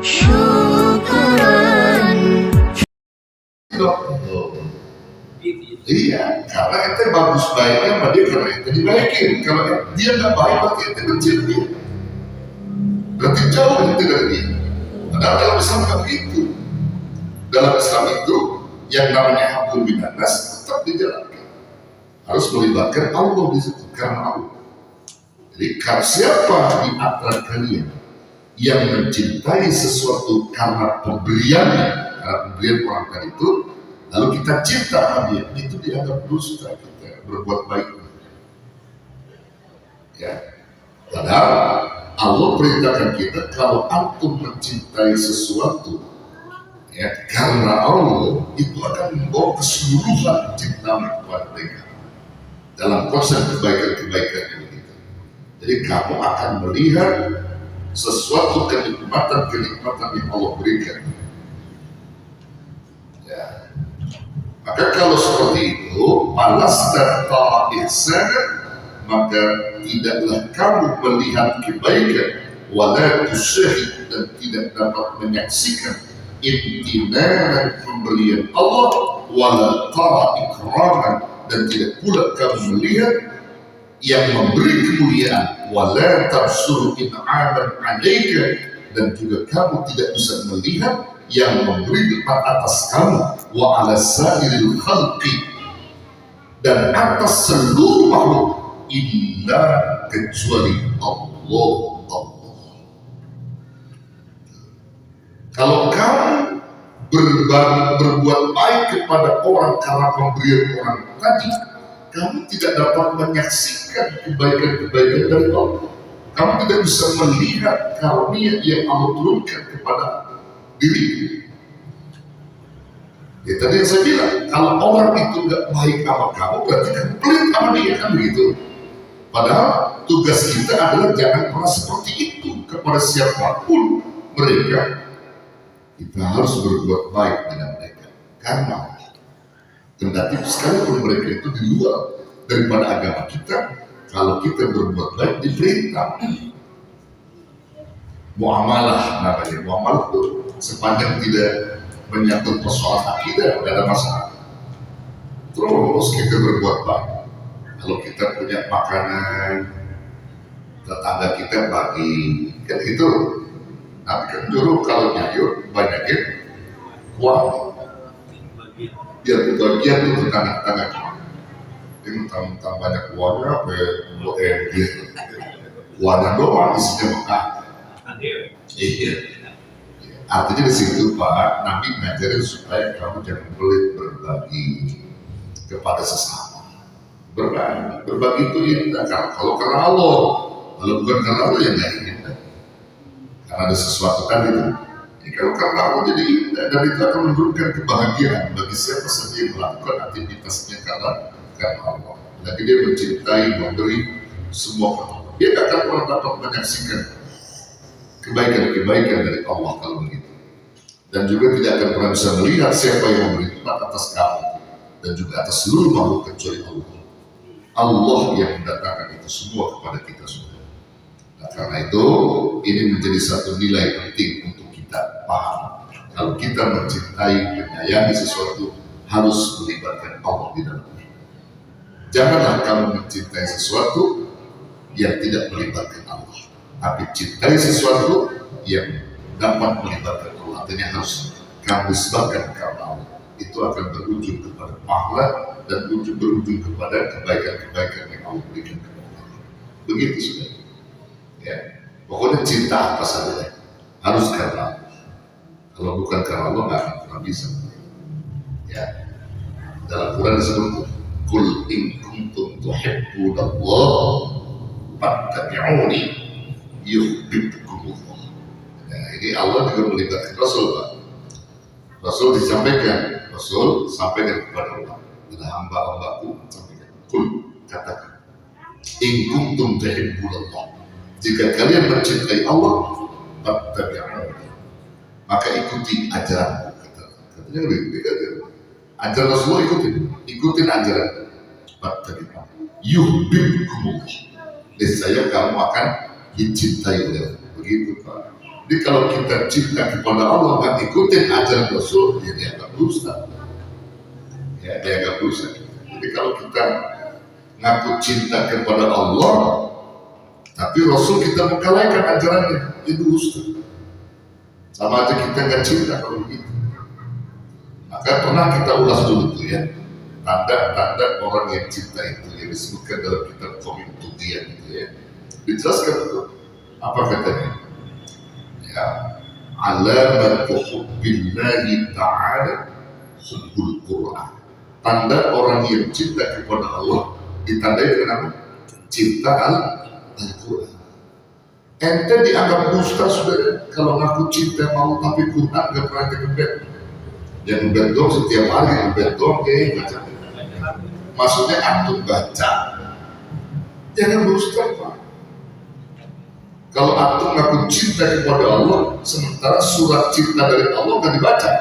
syukuran. Iya, karena ente bagus baiknya sama dia karena ente dibaikin. Kalau dia nggak baik, berarti ente benci dia. Berarti jauh ente dari dia. Padahal dalam Islam nggak begitu. Dalam Islam itu yang namanya hablum minanas tetap dijalankan. Harus melibatkan Allah di situ karena Allah. Jadi siapa di antara kalian yang mencintai sesuatu karena pemberiannya, karena pemberian orang tadi itu, lalu kita cinta sama dia, itu dianggap dusta kita berbuat baik. Ya, padahal Allah perintahkan kita kalau antum mencintai sesuatu, ya karena Allah itu akan membawa keseluruhan cintamu kepada mereka dalam konsep kebaikan-kebaikan ini. Jadi kamu akan melihat sesuatu kenikmatan-kenikmatan yang Allah berikan. Ya. Maka kalau seperti itu, balas dan ta'a ihsan, maka tidaklah kamu melihat kebaikan, wala tusyahid, dan tidak dapat menyaksikan imtinan pemberian Allah, wala ta'a ikraman, dan tidak pula kamu melihat yang memberi kemuliaan, wala tabsur in'aman 'alaika, dan juga kamu tidak bisa melihat yang memberi nikmat atas kamu, wa 'ala sa'iril khalqi, dan atas seluruh makhluk, illa kecuali Allah. Kalau kamu berbuat baik kepada orang karena pemberian orang tadi, kamu tidak dapat menyaksikan kebaikan-kebaikan dari Allah. Kamu tidak bisa melihat karunia yang Allah turunkan kepada diri. Ya tadi yang saya bilang, kalau orang itu nggak baik sama kamu, berarti kamu pelit sama dia, kan begitu. Padahal tugas kita adalah jangan pernah seperti itu kepada siapapun mereka. Kita harus berbuat baik dengan mereka, karena kendati sekalipun mereka itu di luar daripada agama kita, kalau kita berbuat baik diperintah. Muamalah namanya, muamalah itu sepanjang tidak menyangkut persoalan akidah, tidak ada masalah. Terus kita berbuat baik. Kalau kita punya makanan, tetangga kita bagi, kan itu. Tapi kan dulu kalau nyayur banyakin uang. Biar kebagian tuh tetangga-tetangga kita. Ini mentang-mentang banyak uangnya, gitu. Uangnya doang isinya Mekah. Iya. Artinya di situ Pak, Nabi ngajarin supaya kamu jangan pelit berbagi kepada sesama. Berbagi itu indah. Kalau karena Allah, kalau bukan karena Allah ya nggak indah. Karena ada sesuatu kan itu. Jadi kalau karena Allah jadi indah, dan itu akan memberikan kebahagiaan bagi siapa saja yang melakukan aktivitasnya karena Allah. Lagi dia mencintai, memberi semua, dia akan pernah dapat menyaksikan kebaikan-kebaikan dari Allah kalau begitu. Dan juga tidak akan pernah bisa melihat siapa yang memberi nikmat atas kamu dan juga atas seluruh makhluk kecuali Allah. Allah yang mendatangkan itu semua kepada kita semua. Nah, karena itu ini menjadi satu nilai penting untuk kita paham. Kalau kita mencintai, menyayangi sesuatu, harus melibatkan Allah di dalamnya. Janganlah kamu mencintai sesuatu yang tidak melibatkan Allah, tapi cintai sesuatu yang dapat melibatkan Allah. Artinya harus kamu sebabkan karena Allah. Itu akan berujung kepada pahala dan berujung kepada kebaikan-kebaikan yang Allah berikan kepada kita. Begitu sudah. Ya, pokoknya cinta apa saja harus karena Allah. Kalau bukan karena Allah nggak akan pernah bisa. Ya, dalam Quran disebut Qul in kuntum tuhibbunallah fattabi'uni yuhibbukumullah. Nah, ini Allah juga melibatkan Rasul, Pak. Rasul sampaikan kepada Allah. Ada hamba-hambaku sampaikan. Qul, katakan, in kuntum tuhibbunallah. Jika kalian mencintai Allah, fattabi'uni, maka ikuti ajaranku. Katanya lebih dekat. Ajaran Rasulullah ikutin ajaran. Fattabi'uni yuhibbukumullah. Niscaya kamu akan dicintai oleh Allah. Begitu Pak. Jadi kalau kita cinta kepada Allah nggak ikutin ajaran Rasul, ya dianggap dusta. Ya dianggap dusta. Jadi kalau kita ngaku cinta kepada Allah, tapi Rasul kita mengkalaikan ajarannya, itu dusta. Sama aja kita nggak cinta kalau begitu. Maka pernah kita ulas dulu tuh ya, tanda-tanda orang yang cinta itu yang disebutkan dalam kitab Qawaidiyah itu ya. Dijelaskan itu apa katanya? Ya, alamatu hubbillahi ta'ala hubbul Qur'an. Tanda orang yang cinta kepada Allah ditandai dengan apa? Cinta Al-Quran. Ente dianggap dusta sudah kalau ngaku cinta mau tapi Quran gak pernah dikebet. Yang bentong setiap hari yang bentong baca. Maksudnya antum baca. Jangan dusta Pak. Kalau antum ngaku cinta kepada Allah, sementara surat cinta dari Allah gak dibaca.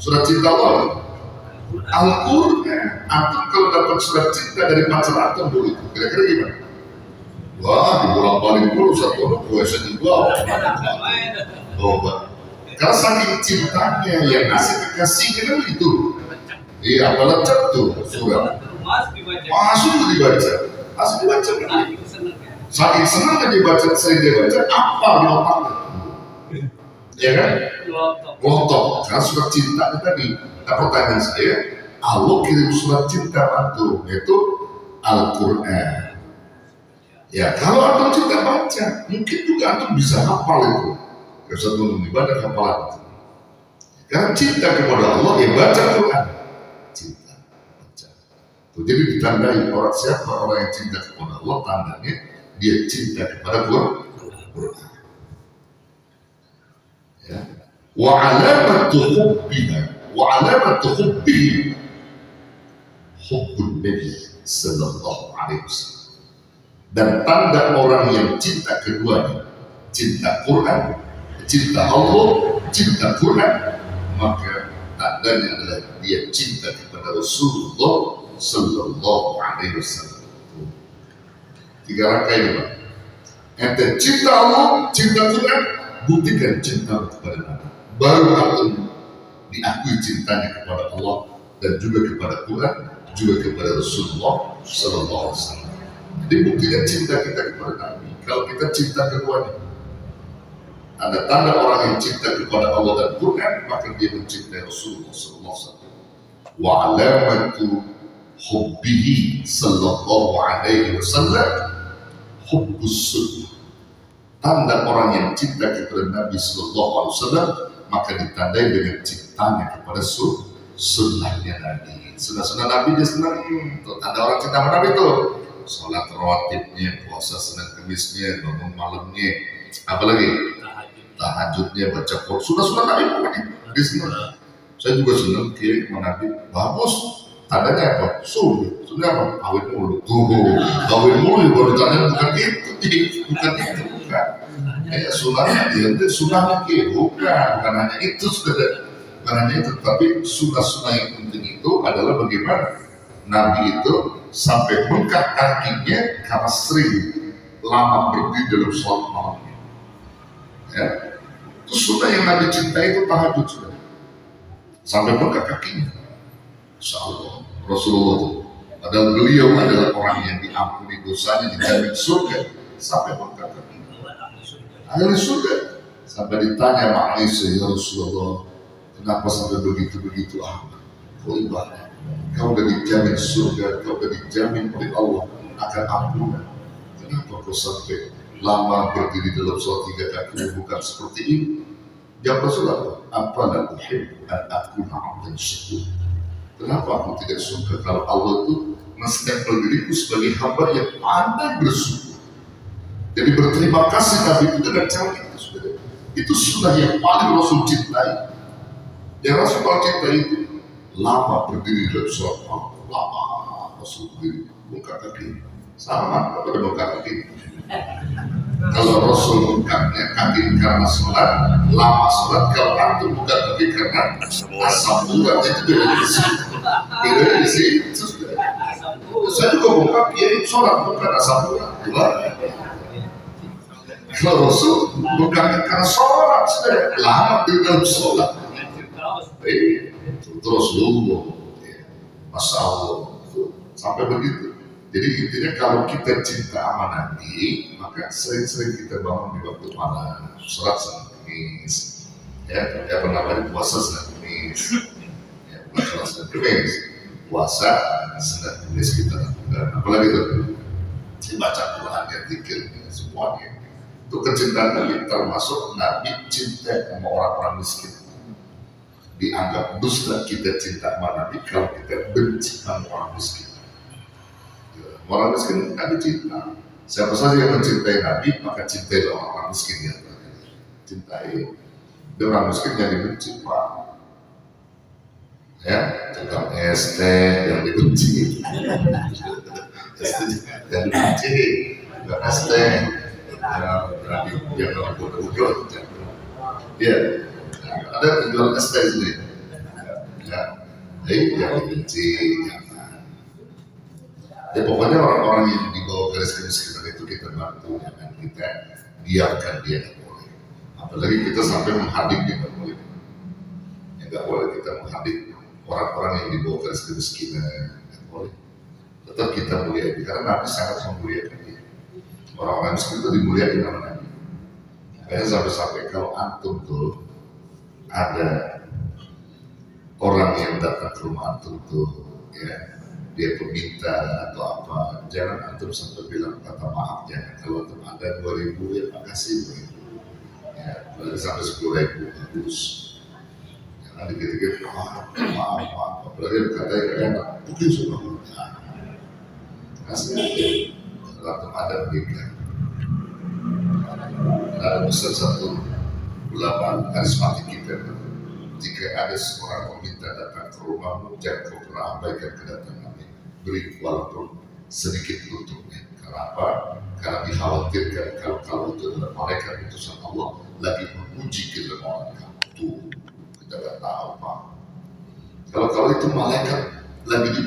Surat cinta Allah Al-Quran. Antum kalau dapat surat cinta dari pacar antum dulu, kira-kira gimana? Wah, dibolak-balik dulu satu orang puasa juga. Karena saking cintanya yang ngasih kekasihnya kan itu. Iya, apalah cat tuh surat. Masuk dibaca. Asli dibaca kan? Saking senangnya dibaca, sering dibaca, apa di otaknya? Ya kan? Ngotot. Karena surat cinta tadi. Pertanyaan saya, Allah kirim surat cinta antum, yaitu Al-Quran. Ya, kalau antum cinta baca, mungkin juga antum bisa hafal itu. Gak usah tunggu ibadah hafalan itu. Karena cinta kepada Allah, ya baca Quran. Cinta, baca. Jadi ditandai orang siapa orang yang cinta kepada Allah, tandanya dia cinta kepada Quran. Ya. Wa alamatu hubbiha وعلامة حبه حب النبي صلى الله عليه وسلم. Dan tanda orang yang cinta keduanya, cinta Quran, cinta Allah, cinta Quran, maka tandanya adalah dia cinta kepada Rasulullah Sallallahu Alaihi Wasallam. 3 rangka ini Pak. Ente cinta Allah, cinta Quran, buktikan cinta kepada Nabi. Baru antum diakui cintanya kepada Allah dan juga kepada Quran, juga kepada Rasulullah Sallallahu Alaihi Wasallam. Jadi buktikan cinta kita kepada Nabi. Kalau kita cinta keduanya, ada tanda orang yang cinta kepada Allah dan Quran, maka dia mencintai Rasulullah Sallallahu Alaihi Wasallam. Wa alamatu hubbihi Sallallahu Alaihi Wasallam hubbus sunnah. Tanda orang yang cinta kepada Nabi Sallallahu Alaihi Wasallam maka ditandai dengan cintanya kepada sunnahnya Nabi. Sunnah Nabi dia senang. Tanda orang cinta kepada Nabi itu sholat rawatibnya, puasa Senin Kemisnya, bangun malamnya, apalagi tahajudnya, baca Quran. Sunnah Nabi pokoknya dia senang. Saya juga senang kiai sama Nabi. Bagus. Tandanya apa? Sunnah apa? Kawin mulu. Kawin mulu baru tanya bukan itu, bukan itu, bukan. Ya sunnahnya dia sunnahnya bukan hanya itu sudah, bukan hanya itu, tapi sunnah yang penting itu adalah bagaimana Nabi itu sampai bengkak kakinya karena sering lama berdiri dalam sholat malamnya. Ya, itu sunnah yang Nabi cintai itu tahajud sudah sampai bengkak kakinya. Insya Allah Rasulullah itu padahal beliau adalah orang yang diampuni dosanya, dijamin surga sampai bengkak kakinya. Ahli surga sampai ditanya sama Aisyah, ya Rasulullah, kenapa sampai begitu kau ibadah, kau udah dijamin surga, kau udah dijamin oleh Allah akan ampunan, kenapa kau sampai lama berdiri dalam sholat 3 kaki bukan seperti ini? Jawab Rasulullah, apalah uhibbu an akuna abdan syakur. Kenapa aku tidak suka kalau Allah itu menstempel diriku sebagai hamba yang pandai bersyukur. Jadi berterima kasih Nabi itu dengan cara itu sudah. Itu sunnah yang paling Rasul cintai. Yang Rasul paling cintai itu lama berdiri dalam sholat malam, lama Rasul berdiri buka kaki sama pada buka kaki. Kalau Rasul bukanya kaki karena sholat, lama sholat. Kalau antum buka kaki karena asam urat, itu beda di sini. Beda di sini. Saya juga buka kaki sholat bukan asam urat. Kalau Rasul bukan karena sholat, sudah lama di dalam sholat. Terus Rasulullah, Masya Allah, sampai begitu. Jadi intinya kalau kita cinta sama Nabi, maka sering-sering kita bangun di waktu malam, sholat senin, ya namanya puasa senin, ya sholat senin, puasa senin kita lakukan. Apalagi itu, baca Quran, ya zikir, semuanya. Itu kecintaan Nabi termasuk Nabi cinta sama orang-orang miskin. Dianggap dusta kita cinta sama Nabi kalau kita benci sama orang miskin. Orang miskin Nabi cinta. Siapa saja yang mencintai Nabi maka cintai orang miskin ya. Cintai. Dan orang miskin yang dibenci Pak. Ya, tukang ST yang dibenci. yang dibenci. Tukang ST. Yang berbudur. Ya, ada penjual ST ini. Ya, yang dibenci. Ya pokoknya orang-orang yang di bawah garis kemiskinan itu kita bantu, jangan kita biarkan dia nggak boleh. Apalagi kita sampai menghadik dia nggak boleh. Ya nggak boleh kita menghadik orang-orang yang di bawah garis kemiskinan, nggak boleh. Tetap kita muliakan karena Nabi sangat memuliakan dia. Orang-orang miskin itu dimuliakan sama Nabi. Makanya sampai-sampai kalau antum tuh ada orang yang datang ke rumah antum tuh, ya. Dia peminta atau apa, jangan antum sampai bilang kata maaf, jangan. Kalau antum ada 2.000 ya makasih 2.000, ya berarti sampai 10.000 bagus. Jangan dikit-dikit maaf, apalagi kata yang enak, mungkin sudah kasih aja. Kalau antum ada berikan. Ada besar satu ulama karismatik kita, jika ada seorang peminta datang ke rumahmu, jangan kau pernah abaikan kedatangan. Beri walaupun sedikit untuknya. Kenapa? Karena dikhawatirkan kalau itu adalah malaikat utusan Allah lagi menguji kedermawanan kamu. Tuh, kita nggak tahu Pak. Kalau itu malaikat lagi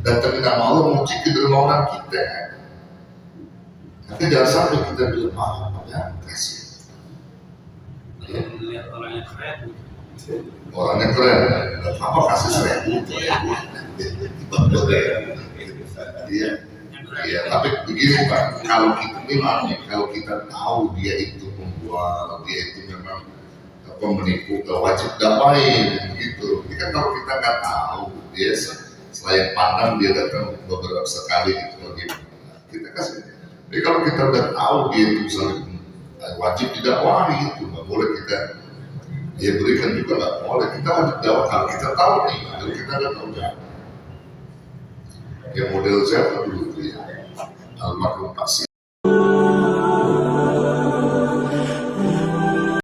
datangin nama Allah menguji kedermawanan kita. Tapi jangan sampai kita bilang maaf, ya kasih. Lihat orangnya keren. Orangnya keren, apa kasih 1.000? Iya, tapi begini Pak, kalau kita kalau kita tahu dia itu membual, dia itu memang menipu, wajib damai begitu. Ini kan kalau kita nggak tahu, dia selain pandang dia datang beberapa sekali gitu, kita kasih. Jadi kalau kita udah tahu dia itu misalnya wajib didakwahi itu, nggak boleh kita dia berikan juga nggak boleh. Kita wajib dakwah kalau kita tahu nih, kalau kita nggak tahu jangan. Yang model siapa dulu tuh ya? Almarhum